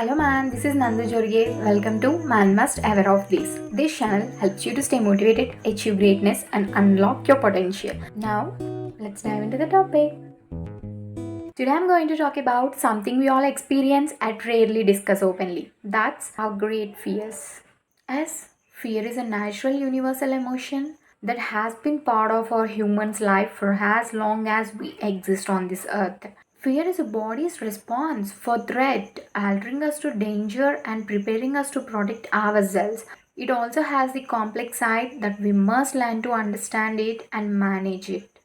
Hello man, this is Nandu Jorge. Welcome to Man Must Aware of This. This channel helps you to stay motivated, achieve greatness and unlock your potential. Now, let's dive into the topic. Today I'm going to talk about something we all experience and rarely discuss openly. That's our great fears. As fear is a natural universal emotion that has been part of our human's life for as long as we exist on this earth. Fear is a body's response for threat, alerting us to danger and preparing us to protect ourselves. It also has the complex side that we must learn to understand it and manage it.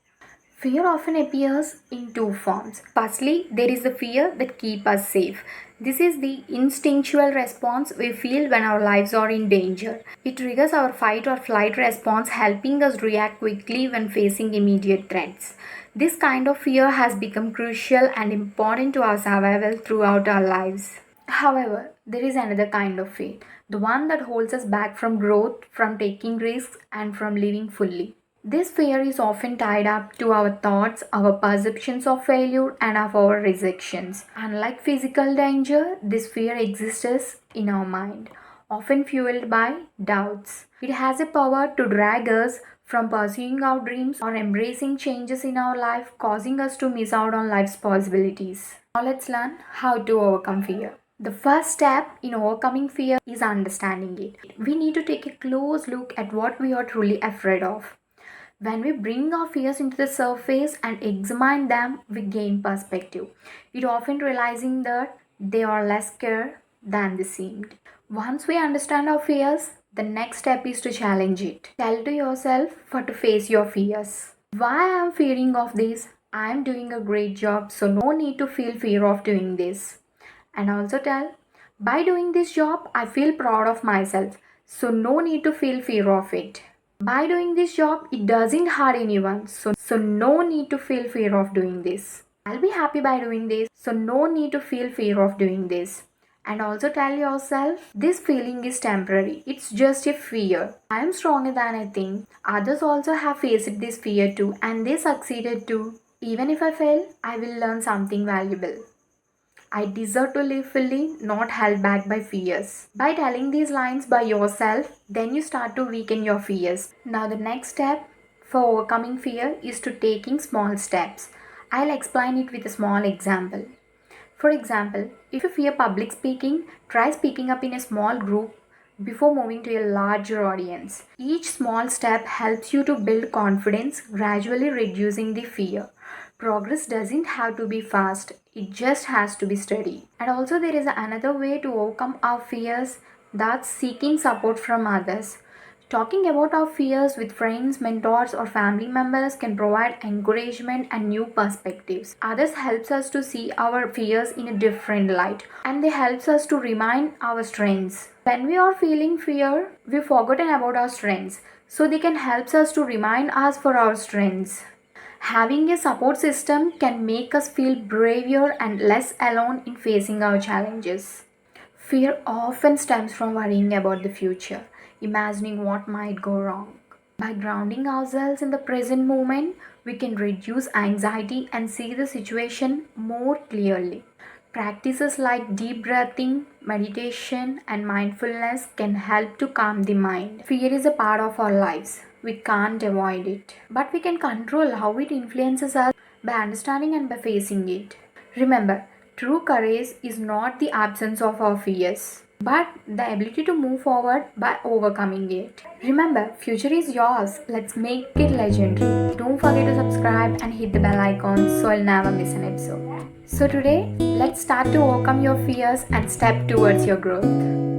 Fear often appears in two forms. Firstly, there is the fear that keeps us safe. This is the instinctual response we feel when our lives are in danger. It triggers our fight or flight response, helping us react quickly when facing immediate threats. This kind of fear has become crucial and important to our survival throughout our lives. However, there is another kind of fear, the one that holds us back from growth, from taking risks, and from living fully. This fear is often tied up to our thoughts, our perceptions of failure, and of our rejections. Unlike physical danger, this fear exists in our mind, often fueled by doubts. It has a power to drag us from pursuing our dreams or embracing changes in our life, causing us to miss out on life's possibilities. Now let's learn how to overcome fear. The first step in overcoming fear is understanding it. We need to take a close look at what we are truly afraid of. When we bring our fears into the surface and examine them, we gain perspective. It often realizing that they are less scary than they seemed. Once we understand our fears, the next step is to challenge it. Tell to yourself to face your fears. Why I am fearing of this? I am doing a great job, so no need to feel fear of doing this. And also tell, by doing this job, I feel proud of myself, so no need to feel fear of it. By doing this job, it doesn't hurt anyone, so no need to feel fear of doing this. I'll be happy by doing this, so no need to feel fear of doing this. And also tell yourself, this feeling is temporary, it's just a fear. I am stronger than I think. Others also have faced this fear too, and they succeeded too. Even if I fail, I will learn something valuable. I deserve to live fully, not held back by fears. By telling these lines by yourself, then you start to weaken your fears. Now the next step for overcoming fear is to taking small steps. I'll explain it with a small example. For example, if you fear public speaking, try speaking up in a small group before moving to a larger audience. Each small step helps you to build confidence, gradually reducing the fear. Progress doesn't have to be fast, it just has to be steady. And also, there is another way to overcome our fears, that's seeking support from others. Talking about our fears with friends, mentors, or family members can provide encouragement and new perspectives. Others helps us to see our fears in a different light, and they helps us to remind our strengths. When we are feeling fear, we've forgotten about our strengths, so they can help us to remind us for our strengths. Having a support system can make us feel braver and less alone in facing our challenges. Fear often stems from worrying about the future, imagining what might go wrong. By grounding ourselves in the present moment, we can reduce anxiety and see the situation more clearly. Practices like deep breathing, meditation, and mindfulness can help to calm the mind. Fear is a part of our lives. We can't avoid it, but we can control how it influences us by understanding and by facing it. Remember, true courage is not the absence of our fears, but the ability to move forward by overcoming it. Remember, future is yours. Let's make it legendary. Don't forget to subscribe and hit the bell icon so you'll never miss an episode. So today, let's start to overcome your fears and step towards your growth.